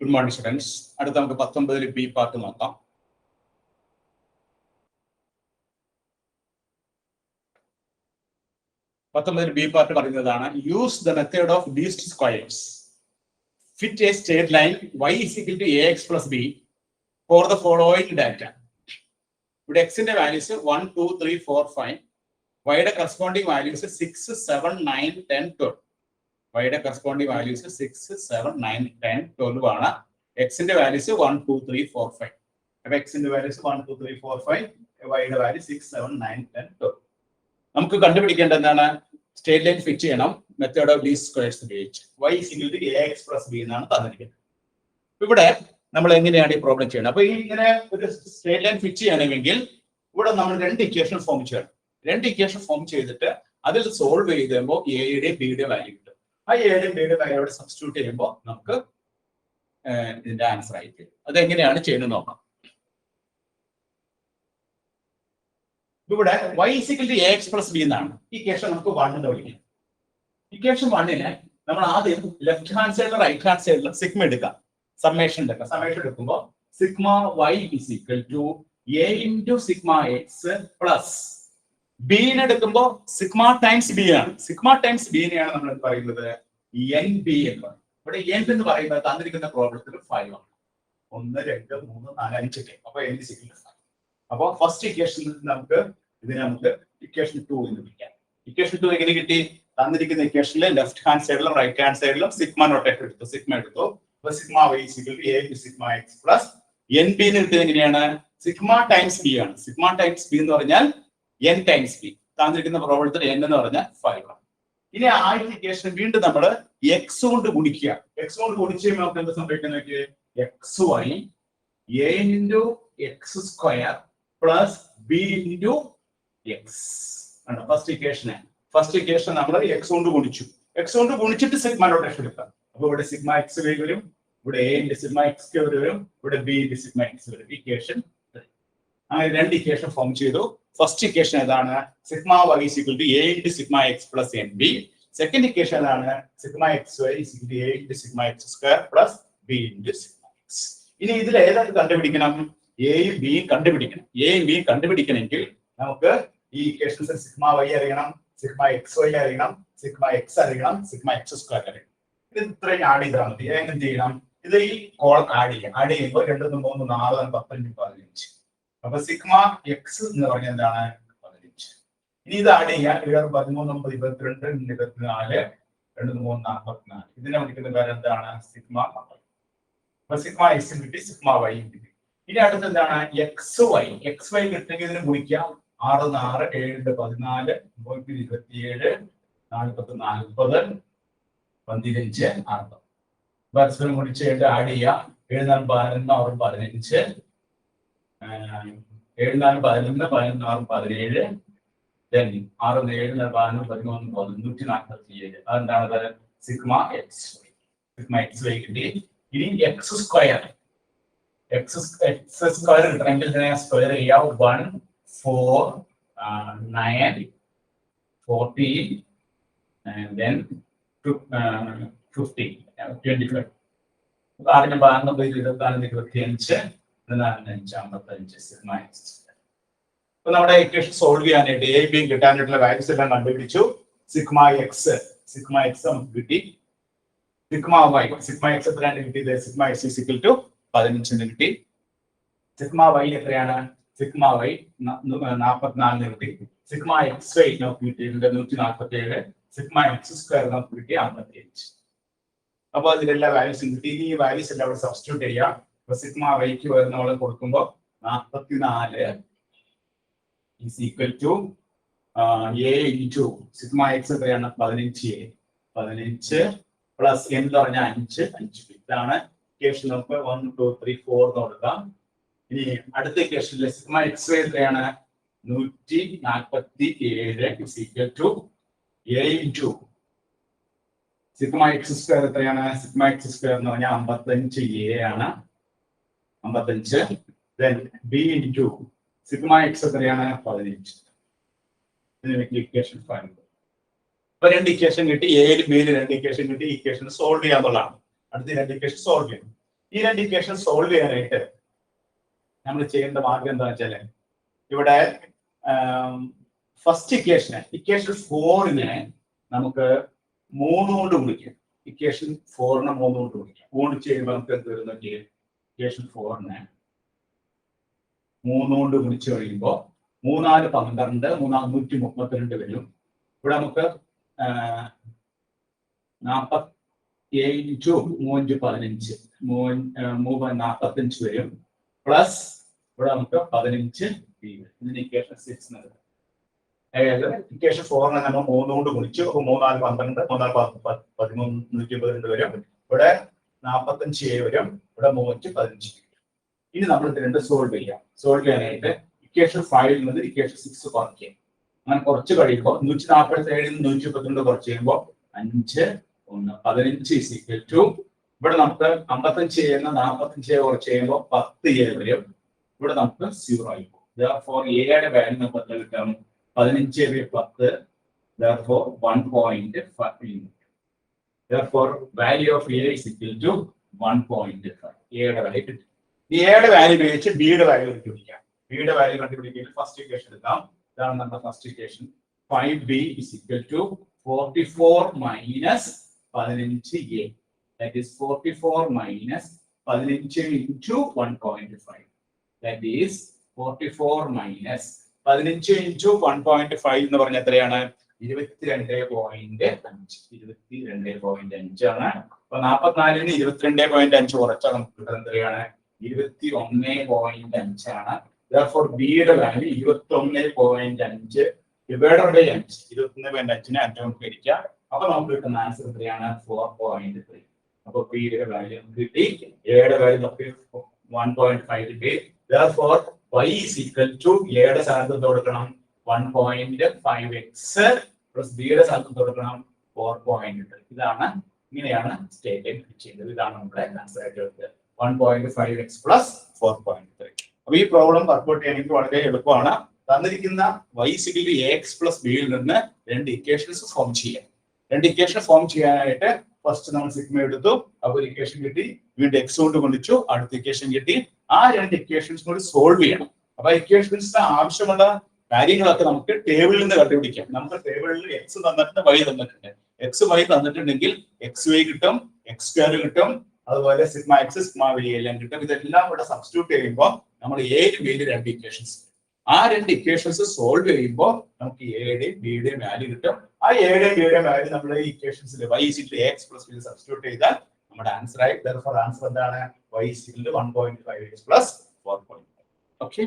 Good morning, students. അടുത്ത നമുക്ക് 19 B part നോക്കാം. 19 ബി പാർട്ട് പറയുന്നതാണ് use the method of least squares. Fit A state line y is equal to ax plus b for the following data. ഇവിടെ x ന്റെ values 1 2 3 4 5, y യുടെ corresponding values 6 7 9 10 12. y യുടെ corresponding values 6 7 9 10 12 ആണ്. x ന്റെ values 1 2 3 4 5. അപ്പോൾ x ന്റെ values 1 2 3 4 5, y യുടെ value 6 7 9 10 12. നമുക്ക് കണ്ടുപിടിക്കേണ്ടത് എന്താണ്? സ്റ്റേറ്റ് ലൈൻ ഫിറ്റ് ചെയ്യണം. മെത്തേഡ് ഓഫ് ലീസ്റ്റ് സ്ക്വയേഴ്സ് ഉപയോഗിച്ച് y is equal to ax plus b എന്നാണ് തന്നിരിക്കുന്നത്. ഇവിടെ നമ്മൾ എങ്ങനെയാണ് ഈ പ്രോബ്ലം ചെയ്യുന്നത്? അപ്പോൾ ഈ ഇങ്ങനെ ഒരു സ്റ്റേറ്റ് ലൈൻ ഫിറ്റ് ചെയ്യണമെങ്കിൽ ഇവിടെ നമ്മൾ രണ്ട് ഇക്വേഷൻ ഫോം ചെയ്യണം. രണ്ട് ഇക്വേഷൻ ഫോം ചെയ്തിട്ട് അതിൽ സോൾവ് ചെയ്ത് കഴിയുമ്പോൾ എയുടെയും ബിയുടെയും വാല്യൂ കിട്ടും. ആ എയുടെയും ബിയുടെയും വാല്യൂ അവിടെ സബ്സ്റ്റിറ്റ്യൂട്ട് ചെയ്യുമ്പോൾ നമുക്ക് ഇതിന്റെ ആൻസർ ആയിട്ട് അതെങ്ങനെയാണ് ചെയ്യുന്നത് നോക്കാം. ഇവിടെ y is equal to ax plus b എന്നാണ്. ഈ ഇക്വേഷൻ നമുക്ക് 1 എന്ന് വിളിക്കാം. ഇക്വേഷൻ 1നെ നമ്മൾ ആദ്യം ലെഫ്റ്റ് ഹാൻഡ് സൈഡിലും റൈറ്റ് ഹാൻഡ് സൈഡിലും സിഗ്മ എടുക്കാം. സമ്മേഷൻ എടുക്കാം. സമ്മേഷൻ എടുക്കുമ്പോൾ sigma y is equal to a into sigma x plus b നെ എടുക്കുമ്പോൾ സിഗ്മ ടൈംസ് b ആണ്. സിഗ്മ ടൈംസ് b നെയാണ് നമ്മൾ പറയുന്നത് nb എന്ന് പറയുന്നത്. ഇവിടെ n എന്ന് പറയുന്നത് തന്നിരിക്കുന്ന പ്രോബ്ലത്തിൽ 5 ആണ്. 1 2 3 4 5 ഒക്കെ. അപ്പോൾ n is equal to 5. അപ്പോൾ ഫസ്റ്റ് ഇക്വേഷനിൽ നമുക്ക് ഇക്വേഷൻ 2 എന്ന് വിളിക്കാം. ഇക്വേഷൻ 2 എങ്ങനെ കിട്ടി? തന്നിരിക്കുന്ന ഇക്വേഷനിലെ ലെഫ്റ്റ് ഹാൻഡ് സൈഡിലും റൈറ്റ് ഹാൻഡ് സൈഡിലും സിഗ്മ നൊട്ടേഷൻ എടുത്തു. സിഗ്മ എടുത്തു. അപ്പോൾ sigma y is equal to a into sigma x plus nb ന് എടുത്തത് എങ്ങനെയാണ്? സിഗ്മ ടൈംസ് b ആണ്. സിഗ്മ ടൈംസ് b എന്ന് പറഞ്ഞാൽ n ടൈംസ് b. തന്നിരിക്കുന്ന പ്രോബ്ലത്തിൽ n എന്ന് പറഞ്ഞാൽ 5 ആണ്. ഇനി ആദ്യത്തെ ഇക്വേഷൻ വീണ്ടും നമ്മൾ x കൊണ്ട് ഗുണിക്കുക. x കൊണ്ട് ഗുണിച്ച് കഴിയുമ്പോൾ നമുക്ക് എന്ത് സംഭവിക്കുന്നത്? xy a into x square plus b into x ആണ് ഫസ്റ്റ് ഇക്വേഷൻ. ഫസ്റ്റ് ഇക്വേഷൻ നമ്മൾ x കൊണ്ട് ഗുണിച്ചു. x കൊണ്ട് ഗുണിച്ചിട്ട് സിഗ്മ നൊട്ടേഷൻ എടുക്കാം. അപ്പോൾ ഇവിടെ സിഗ്മ x വരും, ഇവിടെ a into സിഗ്മ x വരും, ഇവിടെ b into സിഗ്മ x വരും. ഇക്വേഷൻ അങ്ങനെ രണ്ട് ഇക്വേഷൻ ഫോം ചെയ്തു. ഫസ്റ്റ് ഇക്വേഷൻ ഏതാണ്? Sigma y is equal to a into sigma x plus nb. Second equation ഏതാണ്? Sigma xy is equal to a into sigma x square plus b into sigma x. ഇനി ഇതിൽ ഏതാണ് കണ്ടുപിടിക്കണം? എയും ബിയും കണ്ടുപിടിക്കണം. എയും ബിയും കണ്ടുപിടിക്കണമെങ്കിൽ നമുക്ക് ഈ ഇക്വേഷൻസ് സിഗ്മ y അറിയണം, സിഗ്മ xy അറിയണം, സിഗ്മ x അറിയണം, സിഗ്മ x സ്ക്വയർ അറിയണം. ഇത് ഇത്രയും ആഡ് ചെയ്താൽ മതി. എന്ത് ചെയ്യണം? ഇത് ഈ കോളം ആഡ് ചെയ്യാം. ആഡ് ചെയ്യുമ്പോൾ 2 3 4 5 15. അപ്പൊ സിഗ്മ എക്സ് എന്ന് പറഞ്ഞാൽ എന്താണ്? 15. ഇനി ഇത് ആഡ് ചെയ്യാൻ 7 13 22 24 2 3 44. ഇതിനെ വിളിക്കുന്ന പേര് എന്താണ്? സിഗ്മ. അപ്പൊ സിഗ്മ എക്സ് കിട്ടി, സിഗ്മ വൈ കിട്ടി. ഇനി അടുത്ത് എന്താണ്? X Y. എക്സ് വൈ കിട്ടുമെങ്കിൽ ഇതിന് ഗുണിക്കാം. 6 4 7 14 27 4 40 15 60. പരസ്പരം ഗുണിച്ച് ആഡ് ചെയ്യാം. 7 4 11 6 15 7 4 11 16 17 then 6 7 11 13 147. അതെന്താണ്? Sigma X Y. Sigma X Y കിട്ടി. ഇനി എക്സ് സ്ക്വയർ. എക്സ് സ്ക്വയർ കിട്ടണമെങ്കിൽ ഇതിനെ സ്ക്വയർ ചെയ്യാം. 1 4 9 14 then 50 25. ആദ്യം 19 24 25 55 സിഗ്മ എക്സ്. അപ്പൊ നമ്മുടെ ഇക്വേഷൻ സോൾവ് ചെയ്യാനായിട്ട് എ ബിയും കിട്ടാനായിട്ടുള്ള വാല്യൂസ് എല്ലാം കണ്ടുപിടിച്ചു. സിഗ്മ എക്സ് നമുക്ക് കിട്ടി. സിഗ്മ വൈ എത്രയാണ് കിട്ടിയത്? Sigma X is equal to 15 കിട്ടി. സിഗ്മ വൈ എത്രയാണ്? സിഗ്മ വൈ 44 കിട്ടി. സിഗ്മ എക്സ് വൈ നമുക്ക് കിട്ടിയിട്ടുണ്ട് 147. സിഗ്മ എക്സ് സ്ക്വയർ നമുക്ക് കിട്ടി 55. അപ്പൊ അതിലെല്ലാ വാല്യൂസും കിട്ടി. ഈ വാല്യൂസ് എല്ലാം അവിടെ സബ്സ്റ്റിറ്റ്യൂട്ട് ചെയ്യാം. സിഗ്മ വൈക്ക് നമ്മൾ കൊടുക്കുമ്പോൾ 44 is equal to a into sigma X എത്രയാണ്? 15 പ്ലസ് n എന്ന് പറഞ്ഞാൽ 5. ഇതാണ് ഇക്വേഷൻ. നമുക്ക് 1 2 3 4 എന്ന് കൊടുക്കാം. ഇനി അടുത്ത ഇക്വേഷനിലെ സിഗ്മ എക്സ് വൈ എത്രയാണ്? 147 is equal to a into sigma X square എത്രയാണ്? സിഗ്മ എക്സ് സ്ക്വയർ എന്ന് പറഞ്ഞാൽ 55 a ആണ്. 55 then b into sigma X എത്രയാണ്? 15. ഇതിലേക്ക് ഇക്വേഷൻ 5. അപ്പൊ രണ്ട് ഇക്വേഷൻ കിട്ടി. എയിൽ ബിയിൽ രണ്ട് ഇക്വേഷൻ കിട്ടി. ഇക്വേഷൻ സോൾവ് ചെയ്യാന്നുള്ളതാണ്. അടുത്ത രണ്ട് ഇക്വേഷൻ സോൾവ് ചെയ്യണം. ഈ രണ്ട് ഇക്വേഷൻ സോൾവ് ചെയ്യാനായിട്ട് നമ്മൾ ചെയ്യേണ്ട മാർഗം എന്താണെന്ന് വെച്ചാല് ഇവിടെ ഫസ്റ്റ് ഇക്വേഷൻ 4നെ നമുക്ക് 3 കൊണ്ട് ഗുണിക്കാം. ഇക്വേഷൻ 4നെ 3 കൊണ്ട് ഗുണിക്കാം. ഗുണിച്ച് കഴിയുമ്പോൾ നമുക്ക് എന്ത് വരുന്നു? ഇക്വേഷൻ 4നെ 3 കൊണ്ട് ഗുണിച്ച് കഴിയുമ്പോൾ 3 4 12 332 വരും. ഇവിടെ നമുക്ക് 47 3 15 45 വരും. പ്ലസ് ഇവിടെ നമുക്ക് 15 ഇതിന് ഇക്വേഷൻ 6 നൽകും. അതായത് ഇക്വേഷൻ 4നെ നമ്മൾ 3 കൊണ്ട് ഗുണിച്ചു. 3 4 12 3 4 13 182 വരും. ഇവിടെ 45 വരും. ഇവിടെ 315. ഇനി നമ്മൾ ഇത് രണ്ട് സോൾവ് ചെയ്യാം. സോൾവ് ചെയ്യാനായിട്ട് ഇക്വേഷൻ 5ൽ നിന്ന് ഇക്വേഷൻ 6 കുറയ്ക്കുക. അങ്ങനെ കുറച്ച് കഴിയുമ്പോൾ 147 നിന്ന് 132 കുറച്ച് കഴിയുമ്പോൾ 5 1 15 is equal to ഇവിടെ നമുക്ക് 55 45 കുറച്ച് കഴിയുമ്പോൾ 10 വരും. ഇവിടെ നമുക്ക് 0 ആയി പോകും. Therefore എയുടെ വാല്യൂ നമുക്ക് എത്ര കിട്ടും? 15 10. Therefore 1.5. Therefore value of A is equal to 1.5. എയുടെ വാല്യൂ കിട്ടും. എയുടെ വാല്യൂ ഉപയോഗിച്ച് ബിയുടെ വാല്യൂ കണ്ടുപിടിക്കാം. ബിയുടെ വാല്യൂ കണ്ടുപിടിക്കാൻ ഫസ്റ്റ് ഇക്വേഷൻ എടുക്കാം. ഇതാണ് നമ്മുടെ first equation. 5b is equal to 44 minus 15a. That is 44 minus 15 into 1.5. That is 44 minus 15 into 1.5 എന്ന് പറഞ്ഞാൽ എത്രയാണ്? 22.5. 22.5 ആണ്. അപ്പൊ 44-ന് 22.5 കുറച്ചാൽ നമുക്ക് കിട്ടുന്നത് എത്രയാണ്? 21.5 ആണ്. Therefore ബിയുടെ വാല്യൂ 21.5 ഡിവൈഡഡ് ബൈ 5. 21.5-നെ 5 കൊണ്ട് ഹരിക്കുക. അപ്പൊ നമുക്ക് കിട്ടുന്ന ആൻസർ എത്രയാണ്? 4.3. അപ്പൊ ബിയുടെ വാല്യൂ കിട്ടി. എയുടെ വാല്യൂ നമുക്ക് 1.5 കിട്ടി. Therefore y is equal to എയുടെ സ്ഥാനത്ത് കൊടുക്കണം 1.5x plus ബിയുടെ സ്ഥാനത്ത് കൊടുക്കണം 4.3. ഇങ്ങനെയാണ് സ്റ്റേറ്റ്മെന്റ് ചെയ്യുന്നത്. ഇതാണ് നമ്മുടെ ആൻസർ ആയിട്ട് 1.5x plus 4.3. അപ്പൊ ഈ പ്രോബ്ലം വർക്ക്ഔട്ട് ചെയ്യാൻ എനിക്ക് വളരെ എളുപ്പമാണ്. തന്നിരിക്കുന്ന y is equal to ax plus b യിൽ നിന്ന് രണ്ട് ഇക്വേഷൻസ് ഫോം ചെയ്യാം. രണ്ട് ഇക്വേഷൻ ഫോം ചെയ്യാനായിട്ട് ഫസ്റ്റ് നമ്മൾ സിഗ്മ എടുത്തു. അപ്പൊ ഒരു ഇക്വേഷൻ കിട്ടി. വീണ്ടും x കൊണ്ട് ഗുണിച്ചു. അടുത്ത ഇക്വേഷൻ കിട്ടി. ആ രണ്ട് ഇക്വേഷൻസ് കൂടി സോൾവ് ചെയ്യണം. അപ്പൊ ഇക്വേഷൻസിന് ആവശ്യമുള്ള കാര്യങ്ങളൊക്കെ നമുക്ക് ടേബിളിൽ നിന്ന് കണ്ടുപിടിക്കാം. നമുക്ക് ടേബിളിൽ x തന്നിട്ടുണ്ട്, y തന്നിട്ടുണ്ട്. x y തന്നിട്ടുണ്ടെങ്കിൽ xy കിട്ടും, x² കിട്ടും, അതുപോലെ സിഗ്മ x സിഗ്മ y എല്ലാം കിട്ടും. ഇതെല്ലാം ഇവിടെ സബ്സ്റ്റിറ്റ്യൂട്ട് ചെയ്യുമ്പോൾ നമ്മൾ എയും ബിയുടെ രണ്ട് ഇക്വേഷൻസ്, ആ രണ്ട് ഇക്വേഷൻസ് സോൾവ് ചെയ്യുമ്പോൾ നമുക്ക് എയുടെയും ബിയുടെയും വാല്യൂ കിട്ടും. ആ എയുടെയും ബിയുടെയും വാല്യൂ നമ്മൾ ഈ ഇക്വേഷൻസിൽ y is equal to ax plus b substitute ചെയ്താൽ നമ്മുടെ ആൻസർ ആയി. Therefore ആൻസർ എന്താണ്? y is equal to 1.5x plus 4.5. Okay.